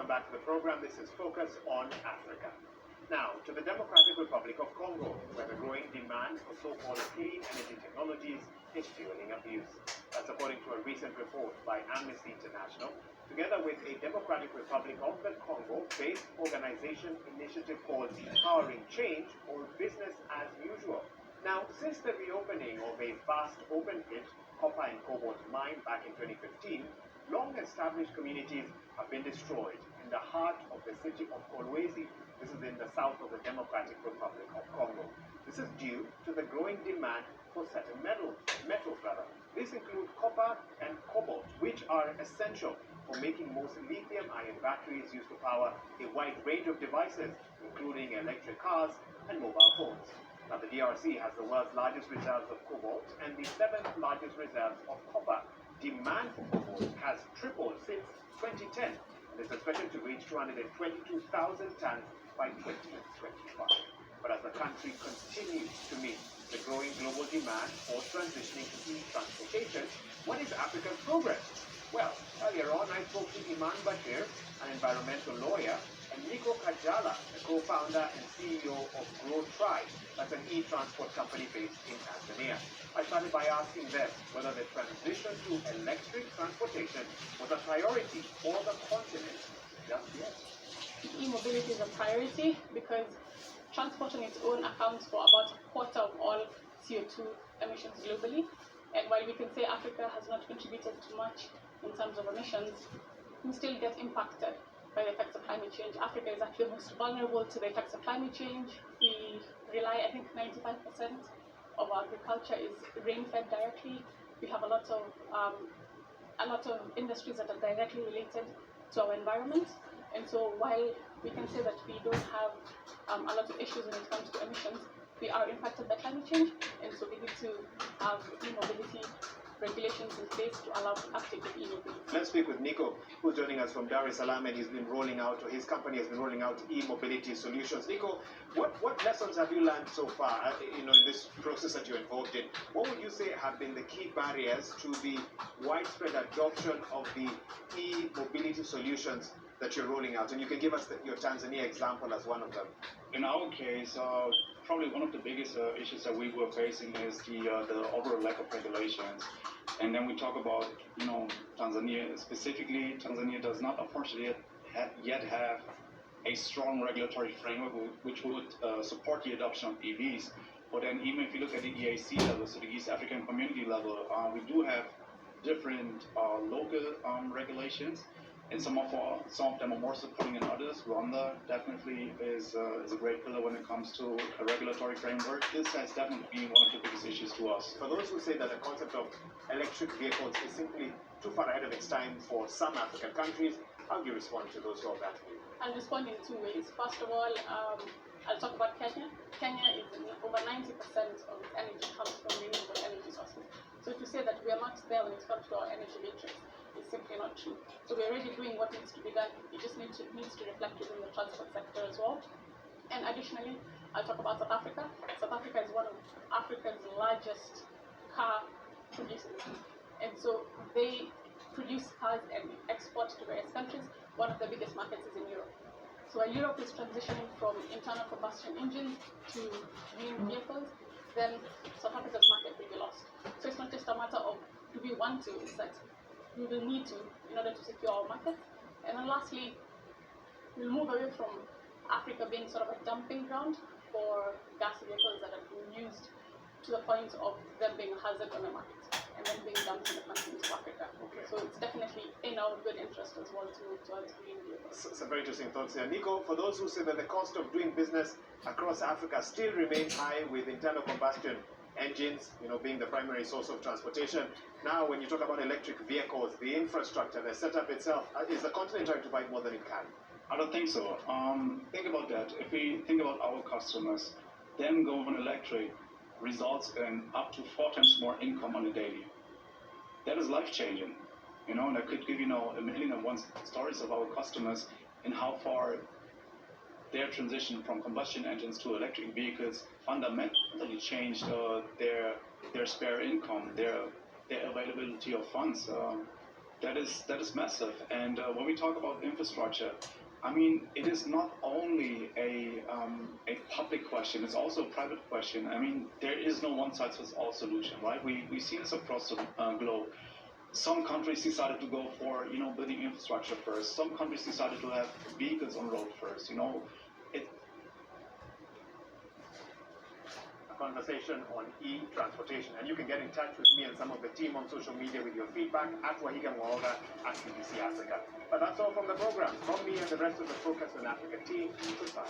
welcome back to the program. This is Focus on Africa. Now, to the Democratic Republic of Congo, where the growing demand for so-called clean energy technologies is fueling abuse. That's according to a recent report by Amnesty International, together with a Democratic Republic of the Congo-based organization initiative called Powering Change, or Business as Usual. Now, since the reopening of a vast open-pit copper and cobalt mine back in 2015, long-established communities have been destroyed in the heart of the city of Kolwezi. This is in the south of the Democratic Republic of Congo. This is due to the growing demand for certain metals. These include copper and cobalt, which are essential for making most lithium-ion batteries used to power a wide range of devices, including electric cars and mobile phones. Now, the DRC has the world's largest reserves of cobalt and the seventh largest reserves of copper. Demand for cobalt has tripled since 2010 and is expected to reach 222,000 tons by 2025. But as the country continues to meet the growing global demand for transitioning to e-transportation, what is Africa's progress? Well, earlier on I spoke to Iman Bashir, an environmental lawyer, and Nico Kajala, the co-founder and CEO of Grow Tribe, that's an e-transport company based in Tanzania. I started by asking them whether the transition to electric transportation was a priority for the continent just yet. E-mobility is a priority because transport on its own accounts for about a quarter of all CO2 emissions globally. And while we can say Africa has not contributed too much in terms of emissions, we still get impacted by the effects of climate change. Africa is actually most vulnerable to the effects of climate change. We rely, I think 95% of our agriculture is rain-fed directly. We have a lot of industries that are directly related to our environment. And so while we can say that we don't have a lot of issues when it comes to emissions, we are impacted by climate change, and so we need to have e-mobility regulations in place to allow uptake of e-mobility. Let's speak with Nico, who's joining us from Dar es Salaam, and he's been rolling out, or his company has been rolling out e-mobility solutions. Nico, what lessons have you learned so far, in this process that you're involved in? What would you say have been the key barriers to the widespread adoption of the e-mobility solutions that you're rolling out? And you can give us your Tanzania example as one of them. In our case, probably one of the biggest issues that we were facing is the overall lack of regulations. And then we talk about, Tanzania specifically. Tanzania does not, unfortunately, yet have a strong regulatory framework which would support the adoption of EVs. But then even if you look at the EAC level, so the East African Community level, we do have different local regulations. And some of them are more supporting than others. Rwanda definitely is a great pillar when it comes to a regulatory framework. This has definitely been one of the biggest issues to us. For those who say that the concept of electric vehicles is simply too far ahead of its time for some African countries, how do you respond to those who have that view? I'll respond in two ways. First of all, I'll talk about Kenya. Kenya is over 90% of its energy comes from renewable energy sources. So to say that we are not there when it comes to our energy matrix is simply not true. So we're already doing what needs to be done. It just needs to reflect within the transport sector as well. And additionally, I'll talk about South Africa. South Africa is one of Africa's largest car producers. And so they produce cars and export to various countries. One of the biggest markets is in Europe. So while Europe is transitioning from internal combustion engines to green vehicles, then South Africa's market will be lost. So it's not just a matter of do we want to, it's that we will need to in order to secure our market. And then lastly, we'll move away from Africa being sort of a dumping ground for gas vehicles that have been used to the point of them being a hazard on the market and then being dumped in the continent of Africa. Okay. So it's definitely in our good interest as well to move towards green vehicles. Some very interesting thoughts here. Nico, for those who say that the cost of doing business across Africa still remains high with internal combustion engines, being the primary source of transportation. Now, when you talk about electric vehicles, the infrastructure, the setup itself, is the continent trying to buy more than it can? I don't think so. Think about that. If we think about our customers, them going electric results in up to 4 times more income on a daily. That is life-changing. And I could give a million and one stories of our customers and how far their transition from combustion engines to electric vehicles fundamentally changed their spare income, their availability of funds. that is massive. And when we talk about infrastructure, I mean, it is not only a public question; it's also a private question. I mean, there is no one size fits all solution, right? We see this across the globe. Some countries decided to go for building infrastructure first. Some countries decided to have vehicles on road first. It, conversation on e-transportation, and you can get in touch with me and some of the team on social media with your feedback at Wahiga Mwaoga at BBC Africa. But that's all from the program. From me and the rest of the Focus on Africa team, goodbye.